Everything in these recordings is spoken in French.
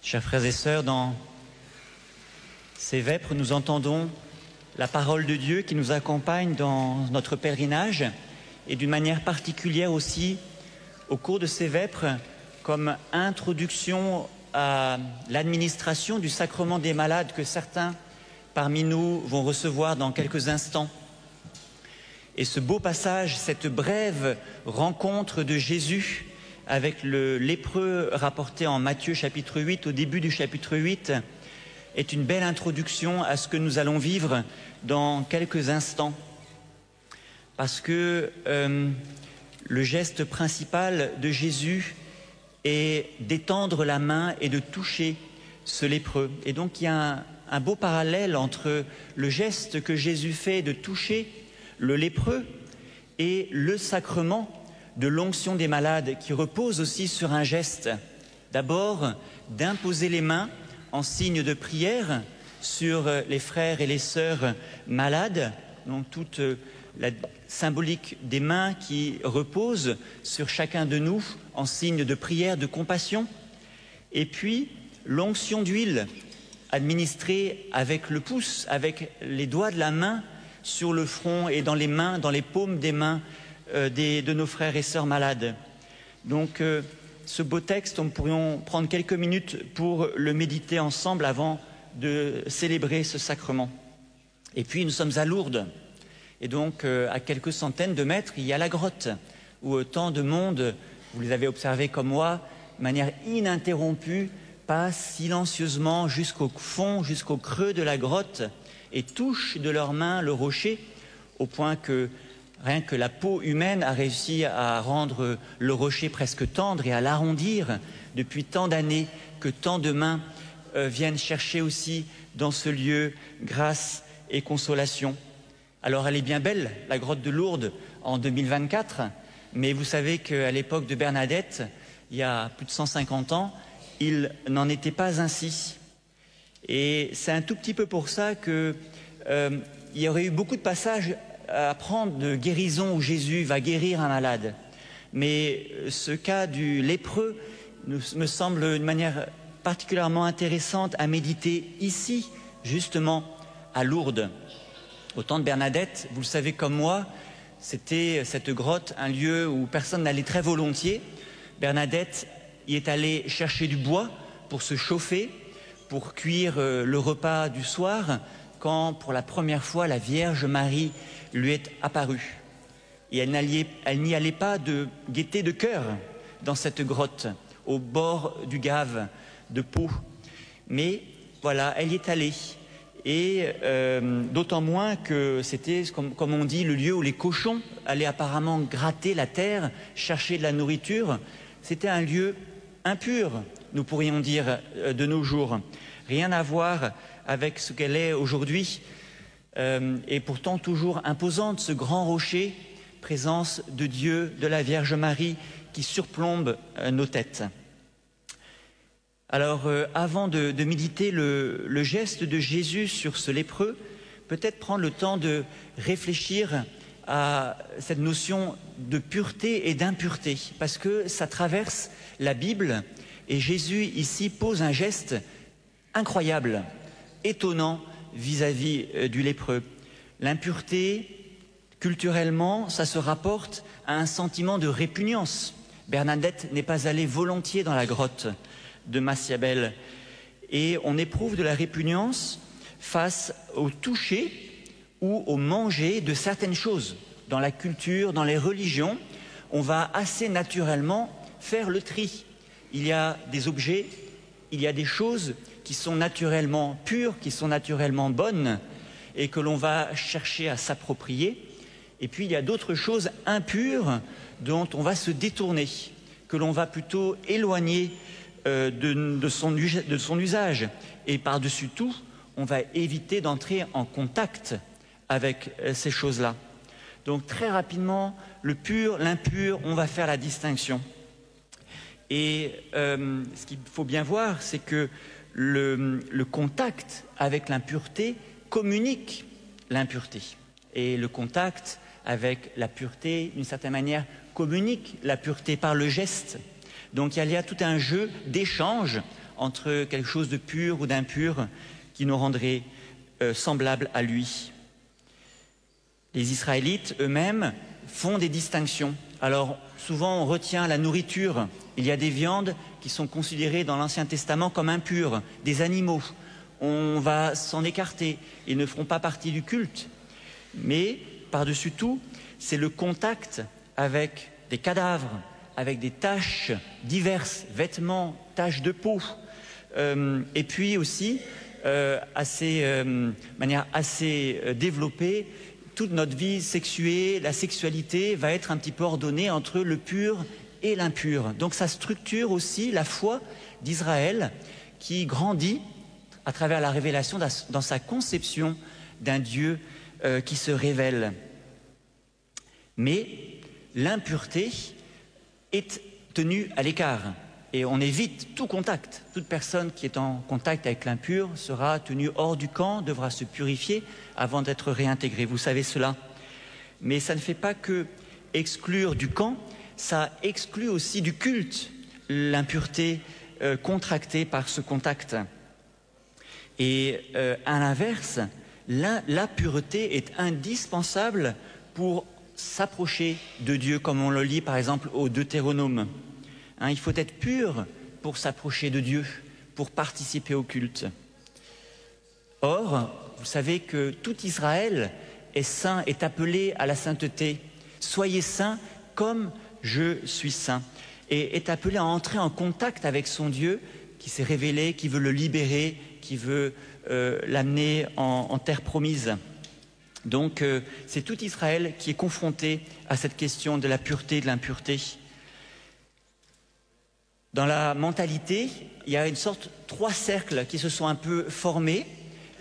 Chers frères et sœurs, dans ces vêpres, nous entendons la parole de Dieu qui nous accompagne dans notre pèlerinage et d'une manière particulière aussi au cours de ces vêpres comme introduction à l'administration du sacrement des malades que certains parmi nous vont recevoir dans quelques instants. Et ce beau passage, cette brève rencontre de Jésus avec le lépreux rapporté en Matthieu chapitre 8, au début du chapitre 8, est une belle introduction à ce que nous allons vivre dans quelques instants. Parce que le geste principal de Jésus est d'étendre la main et de toucher ce lépreux. Et donc il y a un beau parallèle entre le geste que Jésus fait de toucher le lépreux et le sacrement de l'onction des malades qui repose aussi sur un geste. D'abord, d'imposer les mains en signe de prière sur les frères et les sœurs malades, donc toute la symbolique des mains qui repose sur chacun de nous en signe de prière, de compassion. Et puis, l'onction d'huile administrée avec le pouce, avec les doigts de la main sur le front et dans les mains, dans les paumes des mains de nos frères et sœurs malades. Donc ce beau texte, nous pourrions prendre quelques minutes pour le méditer ensemble avant de célébrer ce sacrement. Et puis nous sommes à Lourdes, et donc à quelques centaines de mètres, il y a la grotte, où tant de monde, vous les avez observés comme moi, de manière ininterrompue, passe silencieusement jusqu'au fond, jusqu'au creux de la grotte, et touche de leurs mains le rocher, au point que rien que la peau humaine a réussi à rendre le rocher presque tendre et à l'arrondir depuis tant d'années, que tant de mains viennent chercher aussi dans ce lieu grâce et consolation. Alors elle est bien belle, la grotte de Lourdes, en 2024, mais vous savez qu'à l'époque de Bernadette, il y a plus de 150 ans, il n'en était pas ainsi. Et c'est un tout petit peu pour ça qu'il y aurait eu beaucoup de passages à apprendre de guérison où Jésus va guérir un malade. Mais ce cas du lépreux me semble une manière particulièrement intéressante à méditer ici, justement, à Lourdes. Au temps de Bernadette, vous le savez comme moi, c'était cette grotte, un lieu où personne n'allait très volontiers. Bernadette y est allée chercher du bois pour se chauffer, pour cuire le repas du soir, quand pour la première fois la Vierge Marie lui est apparue. Et elle n'y allait pas de gaieté de cœur dans cette grotte, au bord du Gave de Pau. Mais voilà, elle y est allée. Et d'autant moins que c'était, comme on dit, le lieu où les cochons allaient apparemment gratter la terre, chercher de la nourriture. C'était un lieu impur, nous pourrions dire, de nos jours. Rien à voir avec ce qu'elle est aujourd'hui. Et pourtant toujours imposante, ce grand rocher, présence de Dieu, de la Vierge Marie, qui surplombe nos têtes. Alors, avant de méditer le geste de Jésus sur ce lépreux, peut-être prendre le temps de réfléchir à cette notion de pureté et d'impureté, parce que ça traverse la Bible, et Jésus ici pose un geste incroyable, étonnant, vis-à-vis du lépreux. L'impureté, culturellement, ça se rapporte à un sentiment de répugnance. Bernadette n'est pas allée volontiers dans la grotte de Massiabel. Et on éprouve de la répugnance face au toucher ou au manger de certaines choses. Dans la culture, dans les religions, on va assez naturellement faire le tri. Il y a des objets, il y a des choses qui sont naturellement pures, qui sont naturellement bonnes et que l'on va chercher à s'approprier. Et puis il y a d'autres choses impures dont on va se détourner, que l'on va plutôt éloigner de son usage. Et par-dessus tout, on va éviter d'entrer en contact avec ces choses-là. Donc très rapidement, le pur, l'impur, on va faire la distinction. Et ce qu'il faut bien voir, c'est que le contact avec l'impureté communique l'impureté. Et le contact avec la pureté, d'une certaine manière, communique la pureté par le geste. Donc il y a tout un jeu d'échange entre quelque chose de pur ou d'impur qui nous rendrait semblables à lui. Les Israélites eux-mêmes font des distinctions. Alors souvent on retient la nourriture. Il y a des viandes qui sont considérées dans l'Ancien Testament comme impures, des animaux. On va s'en écarter, ils ne feront pas partie du culte. Mais par-dessus tout, c'est le contact avec des cadavres, avec des taches diverses, vêtements, taches de peau, et puis aussi, manière assez développée, toute notre vie sexuée, la sexualité va être un petit peu ordonnée entre le pur et l'impur. Donc ça structure aussi la foi d'Israël qui grandit à travers la révélation dans sa conception d'un Dieu qui se révèle. Mais l'impureté est tenue à l'écart et on évite tout contact. Toute personne qui est en contact avec l'impur sera tenue hors du camp, devra se purifier avant d'être réintégrée. Vous savez cela. Mais ça ne fait pas que exclure du camp, ça exclut aussi du culte l'impureté contractée par ce contact. Et à l'inverse, la pureté est indispensable pour s'approcher de Dieu, comme on le lit par exemple au Deutéronome. Il faut être pur pour s'approcher de Dieu, pour participer au culte. Or, vous savez que tout Israël est saint, est appelé à la sainteté. Soyez saints comme je suis saint. Et est appelé à entrer en contact avec son Dieu qui s'est révélé, qui veut le libérer, qui veut l'amener en terre promise. Donc c'est tout Israël qui est confronté à cette question de la pureté et de l'impureté. Dans la mentalité, il y a une sorte 3 cercles qui se sont un peu formés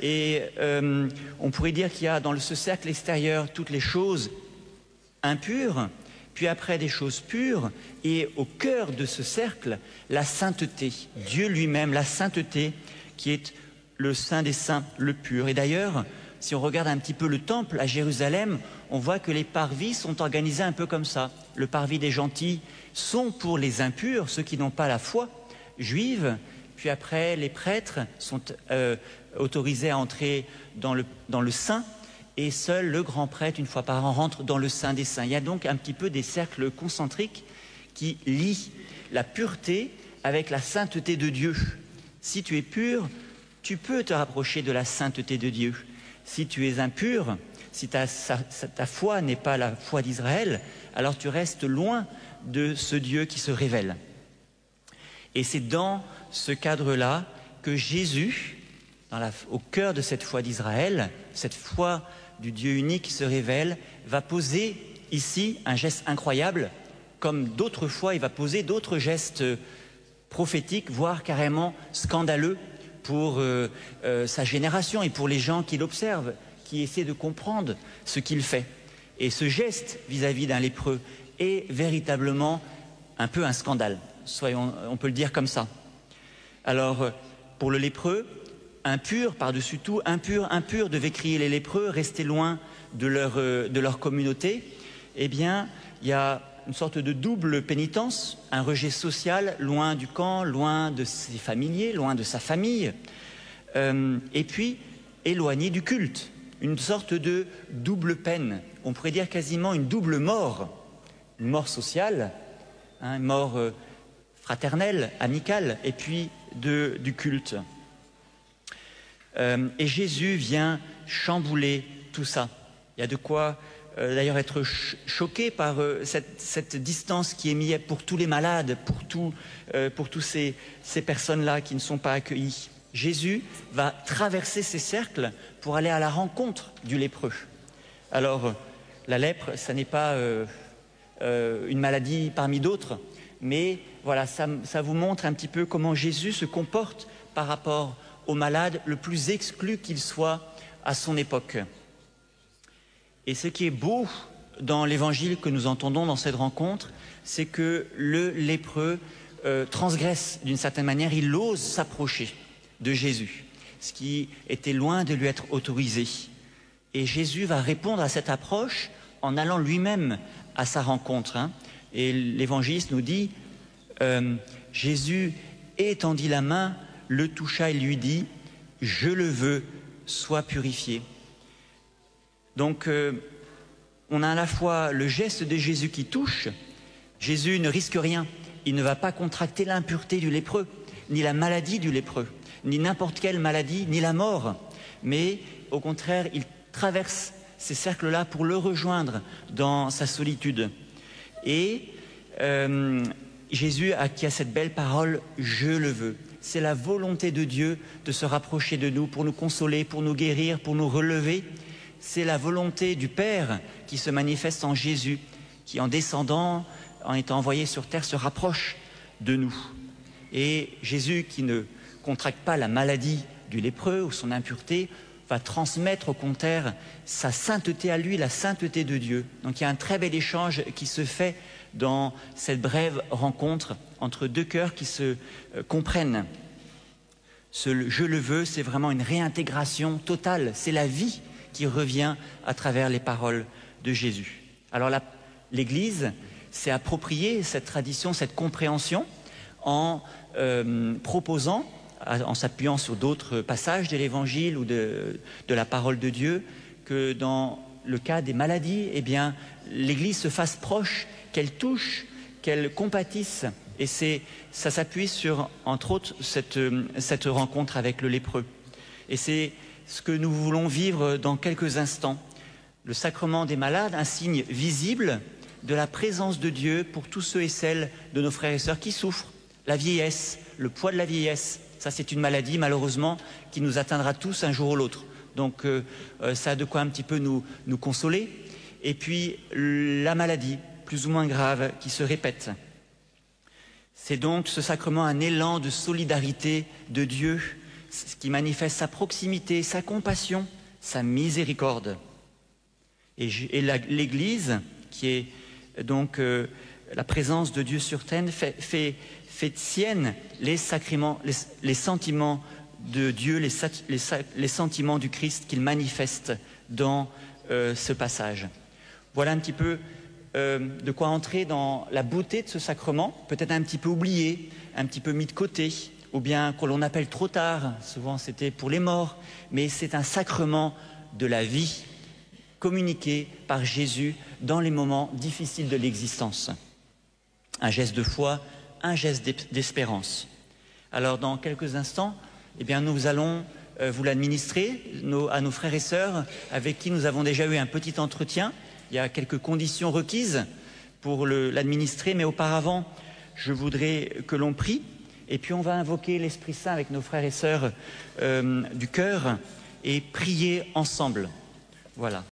et on pourrait dire qu'il y a dans ce cercle extérieur toutes les choses impures, puis après des choses pures, et au cœur de ce cercle, la sainteté, Dieu lui-même, la sainteté qui est le saint des saints, le pur. Et d'ailleurs, si on regarde un petit peu le temple à Jérusalem, on voit que les parvis sont organisés un peu comme ça. Le parvis des gentils sont pour les impurs, ceux qui n'ont pas la foi juive, puis après les prêtres sont autorisés à entrer dans le saint, et seul le grand prêtre, une fois par an, rentre dans le saint des saints. Il y a donc un petit peu des cercles concentriques qui lient la pureté avec la sainteté de Dieu. Si tu es pur, tu peux te rapprocher de la sainteté de Dieu. Si tu es impur, si ta foi n'est pas la foi d'Israël, alors tu restes loin de ce Dieu qui se révèle. Et c'est dans ce cadre-là que Jésus, au cœur de cette foi d'Israël, cette foi du Dieu unique qui se révèle, va poser ici un geste incroyable. Comme d'autres fois, il va poser d'autres gestes prophétiques, voire carrément scandaleux pour sa génération et pour les gens qui l'observent, qui essaient de comprendre ce qu'il fait. Et ce geste vis-à-vis d'un lépreux est véritablement un peu un scandale. On peut le dire comme ça. Alors, pour le lépreux, impur, par-dessus tout, impur devaient crier les lépreux, rester loin de leur communauté. Eh bien, il y a une sorte de double pénitence, un rejet social, loin du camp, loin de ses familiers, loin de sa famille, et puis éloigné du culte, une sorte de double peine, on pourrait dire quasiment une double mort, une mort sociale, une mort fraternelle, amicale, et puis du culte. Et Jésus vient chambouler tout ça. Il y a de quoi d'ailleurs être choqué par cette distance qui est mise pour tous les malades, pour tous ces personnes-là qui ne sont pas accueillies. Jésus va traverser ces cercles pour aller à la rencontre du lépreux. Alors, la lèpre, ça n'est pas une maladie parmi d'autres, mais voilà, ça vous montre un petit peu comment Jésus se comporte par rapport au malade, le plus exclu qu'il soit à son époque. Et ce qui est beau dans l'évangile que nous entendons dans cette rencontre, c'est que le lépreux transgresse d'une certaine manière, il ose s'approcher de Jésus, ce qui était loin de lui être autorisé. Et Jésus va répondre à cette approche en allant lui-même à sa rencontre. Et l'évangéliste nous dit, Jésus étendit la main le toucha et lui dit « Je le veux, sois purifié ». Donc, on a à la fois le geste de Jésus qui touche. Jésus ne risque rien. Il ne va pas contracter l'impureté du lépreux, ni la maladie du lépreux, ni n'importe quelle maladie, ni la mort. Mais au contraire, il traverse ces cercles-là pour le rejoindre dans sa solitude. Et Jésus qui a cette belle parole « Je le veux ». C'est la volonté de Dieu de se rapprocher de nous pour nous consoler, pour nous guérir, pour nous relever. C'est la volonté du Père qui se manifeste en Jésus, qui en descendant, en étant envoyé sur terre, se rapproche de nous. Et Jésus, qui ne contracte pas la maladie du lépreux ou son impureté, va transmettre au contraire sa sainteté à lui, la sainteté de Dieu. Donc il y a un très bel échange qui se fait dans cette brève rencontre entre deux cœurs qui se comprennent. Ce « je le veux », c'est vraiment une réintégration totale, c'est la vie qui revient à travers les paroles de Jésus. Alors l'Église s'est appropriée cette tradition, cette compréhension en proposant, en s'appuyant sur d'autres passages de l'Évangile ou de la parole de Dieu, que dans le cas des maladies, eh bien, l'Église se fasse proche, qu'elle touche, qu'elle compatisse. Et ça s'appuie sur, entre autres, cette rencontre avec le lépreux. Et c'est ce que nous voulons vivre dans quelques instants. Le sacrement des malades, un signe visible de la présence de Dieu pour tous ceux et celles de nos frères et sœurs qui souffrent. La vieillesse, le poids de la vieillesse, ça c'est une maladie malheureusement qui nous atteindra tous un jour ou l'autre. Donc ça a de quoi un petit peu nous consoler. Et puis la maladie, plus ou moins grave, qui se répète. C'est donc ce sacrement un élan de solidarité de Dieu, ce qui manifeste sa proximité, sa compassion, sa miséricorde. Et l'Église, qui est donc la présence de Dieu sur terre, fait sienne les sacrements, les sentiments de Dieu, les sentiments du Christ qu'il manifeste dans ce passage. Voilà un petit peu de quoi entrer dans la beauté de ce sacrement, peut-être un petit peu oublié, un petit peu mis de côté, ou bien qu'on l'on appelle trop tard, souvent c'était pour les morts, mais c'est un sacrement de la vie, communiqué par Jésus dans les moments difficiles de l'existence. Un geste de foi, un geste d'espérance. Alors dans quelques instants, eh bien, nous allons vous l'administrer à nos frères et sœurs avec qui nous avons déjà eu un petit entretien. Il y a quelques conditions requises pour l'administrer, mais auparavant, je voudrais que l'on prie. Et puis on va invoquer l'Esprit Saint avec nos frères et sœurs du cœur et prier ensemble. Voilà.